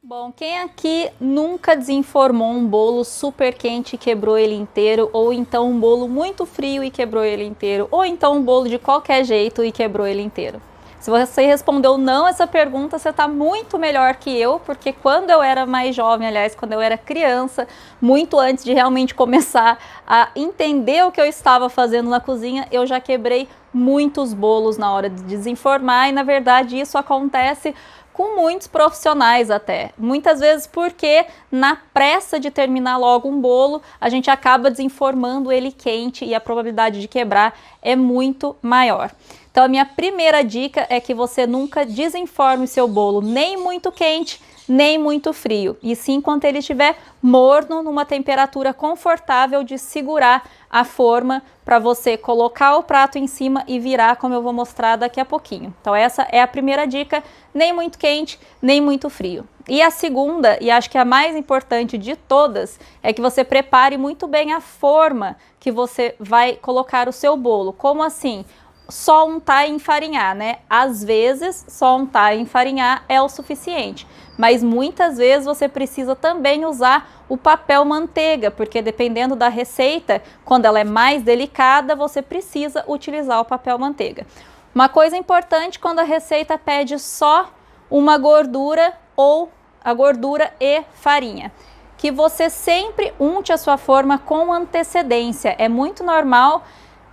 Bom, quem aqui nunca desenformou um bolo super quente e quebrou ele inteiro, ou então um bolo muito frio e quebrou ele inteiro, ou então um bolo de qualquer jeito e quebrou ele inteiro? Se você respondeu não essa pergunta, você está muito melhor que eu, porque quando eu era mais jovem, aliás, quando eu era criança, muito antes de realmente começar a entender o que eu estava fazendo na cozinha, eu já quebrei muitos bolos na hora de desenformar, e na verdade isso acontece com muitos profissionais até. Muitas vezes porque na pressa de terminar logo um bolo, a gente acaba desenformando ele quente e a probabilidade de quebrar é muito maior. Então a minha primeira dica é que você nunca desenforme seu bolo nem muito quente, nem muito frio, e sim quando ele estiver morno, numa temperatura confortável de segurar a forma para você colocar o prato em cima e virar, como eu vou mostrar daqui a pouquinho. Então essa é a primeira dica, nem muito quente, nem muito frio. E a segunda, e acho que a mais importante de todas, é que você prepare muito bem a forma que você vai colocar o seu bolo. Como assim? Só untar e enfarinhar, né? Às vezes, só untar e enfarinhar é o suficiente, mas muitas vezes você precisa também usar o papel manteiga, porque dependendo da receita, quando ela é mais delicada, você precisa utilizar o papel manteiga. Uma coisa importante quando a receita pede só uma gordura ou a gordura e farinha, que você sempre unte a sua forma com antecedência. É muito normal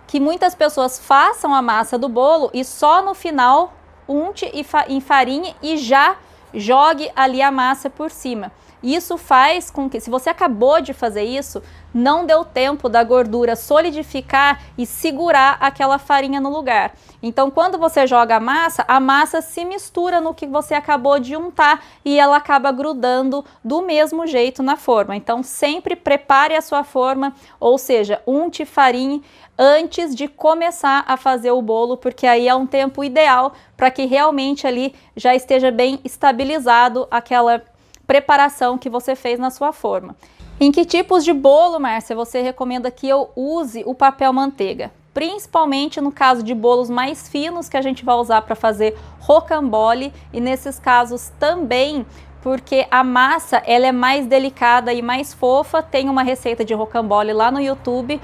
que muitas pessoas façam a massa do bolo e só no final unte e enfarinhe e já jogue ali a massa por cima. Isso faz com que, se você acabou de fazer isso, não deu tempo da gordura solidificar e segurar aquela farinha no lugar. Então, quando você joga a massa se mistura no que você acabou de untar e ela acaba grudando do mesmo jeito na forma. Então, sempre prepare a sua forma, ou seja, unte farinha antes de começar a fazer o bolo, porque aí é um tempo ideal para que realmente ali já esteja bem estabilizado aquela preparação que você fez na sua forma. Em que tipos de bolo, Márcia, você recomenda que eu use o papel manteiga? Principalmente no caso de bolos mais finos que a gente vai usar para fazer rocambole, e nesses casos também porque a massa ela é mais delicada e mais fofa. Tem uma receita de rocambole lá no YouTube,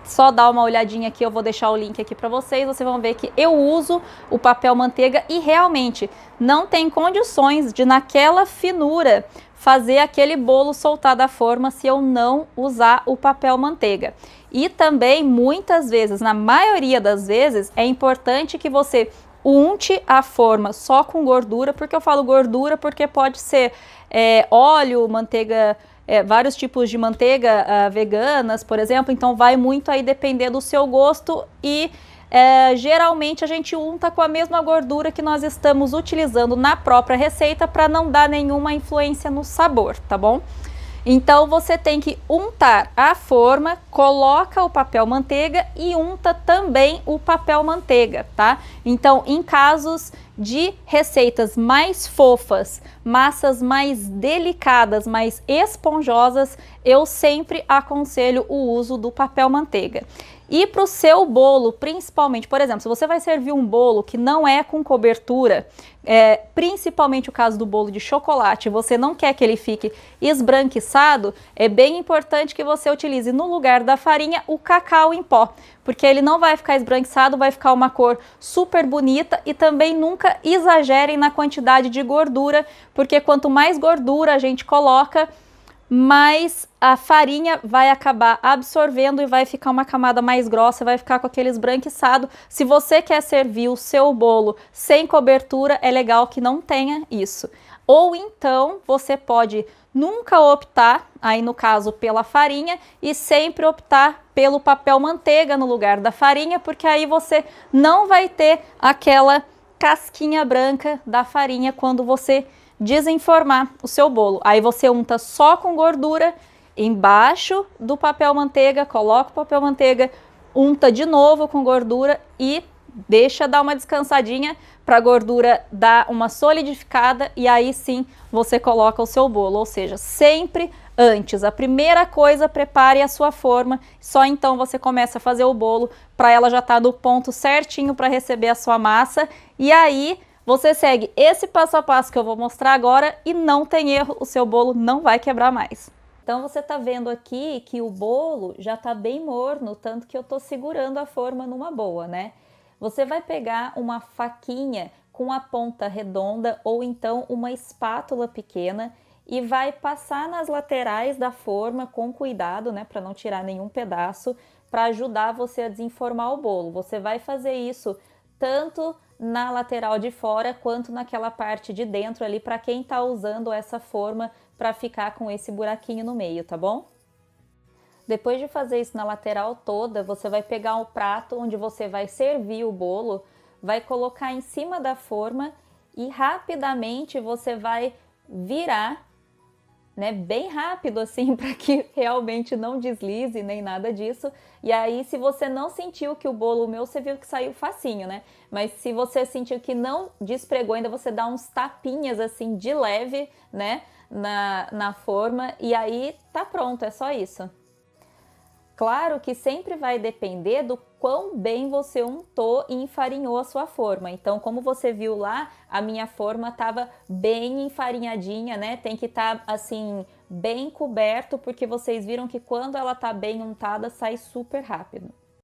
só dá uma olhadinha aqui, eu vou deixar o link aqui para vocês, vocês vão ver que eu uso o papel manteiga e realmente não tem condições de naquela finura fazer aquele bolo soltar da forma se eu não usar o papel manteiga. E também muitas vezes, na maioria das vezes, é importante que você unte a forma só com gordura. Porque eu falo gordura porque pode ser óleo, manteiga, vários tipos de manteiga veganas, por exemplo, então vai muito aí depender do seu gosto e geralmente a gente unta com a mesma gordura que nós estamos utilizando na própria receita para não dar nenhuma influência no sabor, tá bom? Então você tem que untar a forma, coloca o papel manteiga e unta também o papel manteiga, tá? Então, em casos de receitas mais fofas, massas mais delicadas, mais esponjosas, eu sempre aconselho o uso do papel manteiga. E para o seu bolo, principalmente, por exemplo, se você vai servir um bolo que não é com cobertura, principalmente o caso do bolo de chocolate, você não quer que ele fique esbranquiçado, é bem importante que você utilize no lugar da farinha o cacau em pó, porque ele não vai ficar esbranquiçado, vai ficar uma cor super bonita. E também nunca exagerem na quantidade de gordura, porque quanto mais gordura a gente coloca, mais a farinha vai acabar absorvendo e vai ficar uma camada mais grossa, vai ficar com aquele esbranquiçado. Se você quer servir o seu bolo sem cobertura, é legal que não tenha isso. Ou então você pode nunca optar, aí no caso, pela farinha, e sempre optar pelo papel manteiga no lugar da farinha, porque aí você não vai ter aquela casquinha branca da farinha quando você desenformar o seu bolo. Aí você unta só com gordura embaixo do papel manteiga, coloca o papel manteiga, unta de novo com gordura e deixa dar uma descansadinha para a gordura dar uma solidificada, e aí sim você coloca o seu bolo. Ou seja, sempre antes, a primeira coisa, prepare a sua forma, só então você começa a fazer o bolo para ela já estar no ponto certinho para receber a sua massa, e aí Você segue esse passo a passo que eu vou mostrar agora e não tem erro, o seu bolo não vai quebrar mais. Então você tá vendo aqui que o bolo já tá bem morno, tanto que eu tô segurando a forma numa boa, né? Você vai pegar uma faquinha com a ponta redonda ou então uma espátula pequena e vai passar nas laterais da forma com cuidado, né, para não tirar nenhum pedaço, para ajudar você a desenformar o bolo. Você vai fazer isso tanto na lateral de fora quanto naquela parte de dentro ali, para quem tá usando essa forma para ficar com esse buraquinho no meio, tá bom? Depois de fazer isso na lateral toda, você vai pegar um prato onde você vai servir o bolo, vai colocar em cima da forma e rapidamente você vai virar, né, bem rápido assim, para que realmente não deslize nem nada disso. E aí, se você não sentiu que o bolo, o meu, você viu que saiu facinho, né? Mas se você sentiu que não despregou ainda, você dá uns tapinhas assim de leve, né, na forma, e aí tá pronto, é só isso. Claro que sempre vai depender do quão bem você untou e enfarinhou a sua forma. Então, como você viu lá, a minha forma estava bem enfarinhadinha, né? Tem que estar assim bem coberto, porque vocês viram que quando ela tá bem untada, sai super rápido.